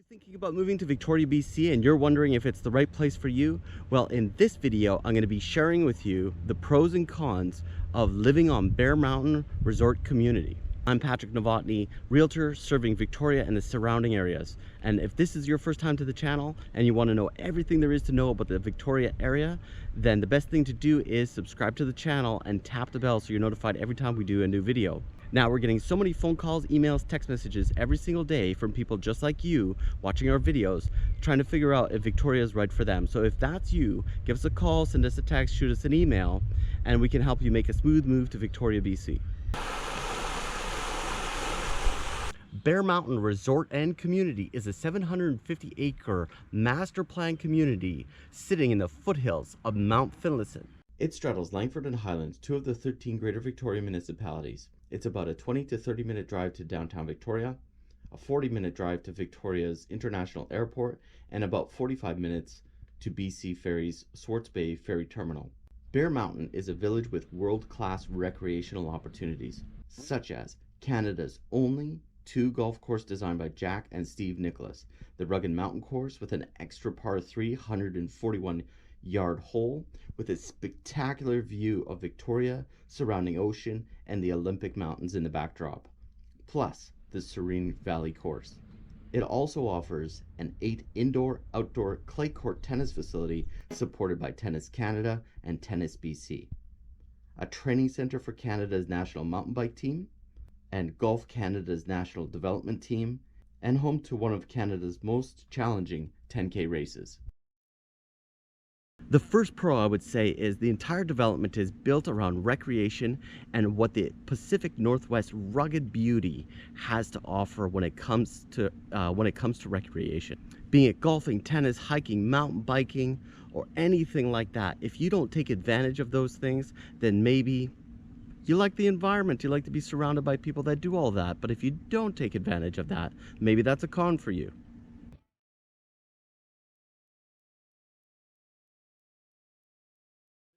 You're thinking about moving to Victoria, BC, and you're wondering if it's the right place for you? Well, in this video, I'm going to be sharing with you the pros and cons of living on Bear Mountain Resort Community. I'm Patrick Novotny, realtor serving Victoria and the surrounding areas. And if this is your first time to the channel and you want to know everything there is to know about the Victoria area, then the best thing to do is subscribe to the channel and tap the bell so you're notified every time we do a new video. Now, we're getting so many phone calls, emails, text messages every single day from people just like you watching our videos, trying to figure out if Victoria is right for them. So if that's you, give us a call, send us a text, shoot us an email, and we can help you make a smooth move to Victoria, BC. Bear Mountain Resort and Community is a 750-acre master plan community sitting in the foothills of Mount Finlayson. It straddles Langford and Highlands, two of the 13 Greater Victoria municipalities. It's about a 20 to 30 minute drive to downtown Victoria, a 40-minute drive to Victoria's International Airport, and about 45 minutes to BC Ferry's Swartz Bay Ferry Terminal. Bear Mountain is a village with world-class recreational opportunities, such as Canada's only 2 golf course designed by Jack and Steve Nicholas, the Rugged Mountain Course with an extra par 3 141-yard hole with a spectacular view of Victoria, surrounding ocean, and the Olympic Mountains in the backdrop, plus the Serene Valley Course. It also offers an 8 indoor-outdoor clay court tennis facility supported by Tennis Canada and Tennis BC, a training center for Canada's national mountain bike team, and Golf Canada's national development team, and home to one of Canada's most challenging 10K races. The first pro I would say is the entire development is built around recreation and what the Pacific Northwest rugged beauty has to offer when it comes to recreation. Being it golfing, tennis, hiking, mountain biking, or anything like that, if you don't take advantage of those things, then maybe you like the environment, you like to be surrounded by people that do all that, but if you don't take advantage of that, maybe that's a con for you.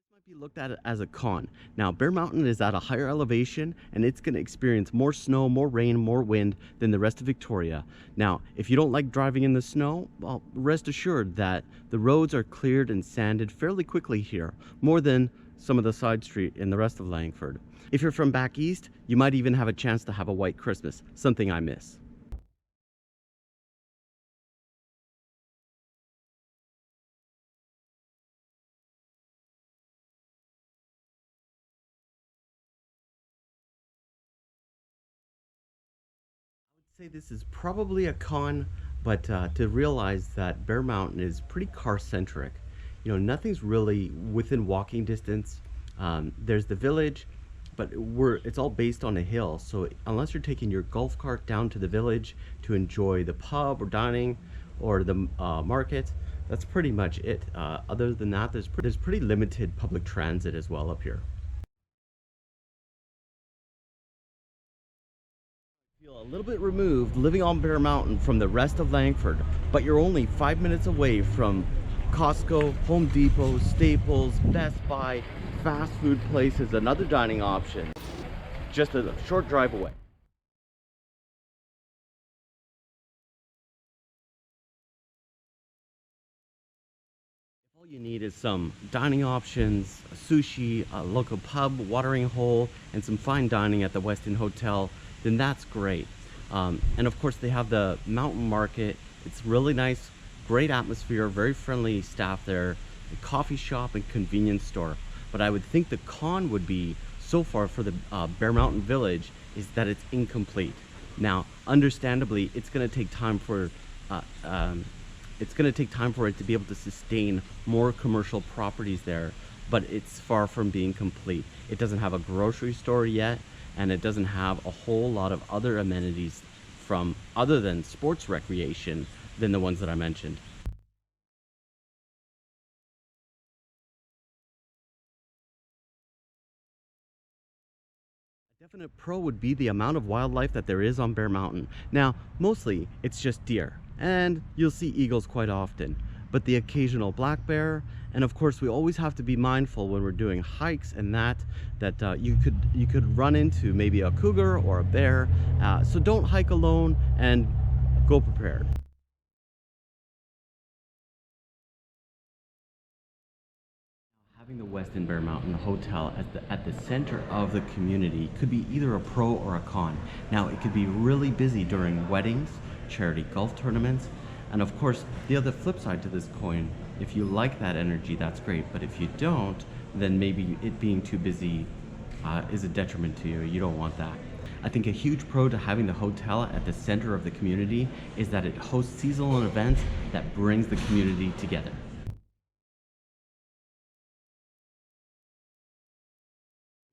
This might be looked at as a con. Now, Bear Mountain is at a higher elevation and it's going to experience more snow, more rain, more wind than the rest of Victoria. Now, if you don't like driving in the snow, well, rest assured that the roads are cleared and sanded fairly quickly here, more than some of the side street in the rest of Langford. If you're from back east, you might even have a chance to have a white Christmas, something I miss. I would say this is probably a con, but to realize that Bear Mountain is pretty car-centric. You know, nothing's really within walking distance. There's the village, but it's all based on a hill. So unless you're taking your golf cart down to the village to enjoy the pub or dining or the market, that's pretty much it. Other than that, there's pretty limited public transit as well up here. Feel a little bit removed living on Bear Mountain from the rest of Langford, but you're only 5 minutes away from Costco, Home Depot, Staples, Best Buy, fast food places, another dining option, just a short drive away. If all you need is some dining options, sushi, a local pub, watering hole, and some fine dining at the Westin Hotel, then that's great. And of course they have the mountain market. It's really nice, great atmosphere, very friendly staff there, a coffee shop and convenience store. But I would think the con would be, so far for the Bear Mountain Village, is that it's incomplete. Now, understandably, it's going to take time for it to be able to sustain more commercial properties there, but it's far from being complete. It doesn't have a grocery store yet, and it doesn't have a whole lot of other amenities from other than sports recreation than the ones that I mentioned. A definite pro would be the amount of wildlife that there is on Bear Mountain. Now, mostly it's just deer, and you'll see eagles quite often, but the occasional black bear, and of course we always have to be mindful when we're doing hikes and that you could run into maybe a cougar or a bear, so don't hike alone and go prepared. Having the Westin Bear Mountain Hotel at the center of the community could be either a pro or a con. Now, it could be really busy during weddings, charity golf tournaments, and of course, the other flip side to this coin, if you like that energy, that's great. But if you don't, then maybe it being too busy is a detriment to you. You don't want that. I think a huge pro to having the hotel at the center of the community is that it hosts seasonal events that brings the community together.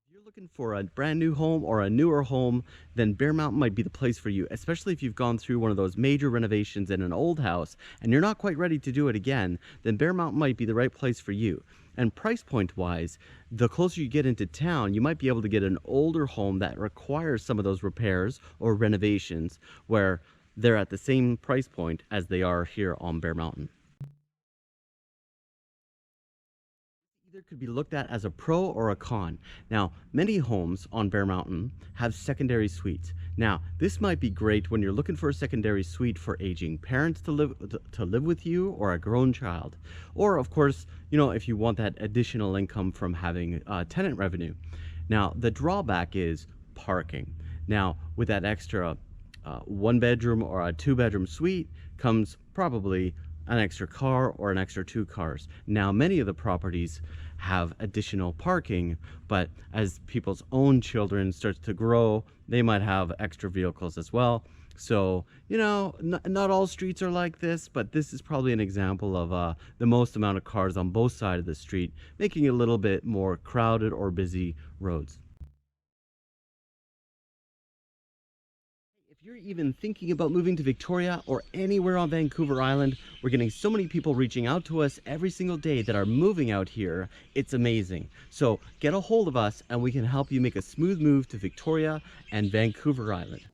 If you're looking for a brand new home or a newer home, then Bear Mountain might be the place for you, especially if you've gone through one of those major renovations in an old house and you're not quite ready to do it again, then Bear Mountain might be the right place for you. And price point wise, the closer you get into town, you might be able to get an older home that requires some of those repairs or renovations where they're at the same price point as they are here on Bear Mountain. Either could be looked at as a pro or a con. Now, many homes on Bear Mountain have secondary suites. Now, this might be great when you're looking for a secondary suite for aging parents to live with you or a grown child. Or, of course, if you want that additional income from having tenant revenue. Now, the drawback is parking. Now, with that extra one bedroom or a two bedroom suite comes probably an extra car or an extra two cars. Now, many of the properties have additional parking, but as people's own children starts to grow, they might have extra vehicles as well. So, not all streets are like this, but this is probably an example of the most amount of cars on both sides of the street, making it a little bit more crowded or busy roads. If you're even thinking about moving to Victoria or anywhere on Vancouver Island, we're getting so many people reaching out to us every single day that are moving out here. It's amazing. So get a hold of us and we can help you make a smooth move to Victoria and Vancouver Island.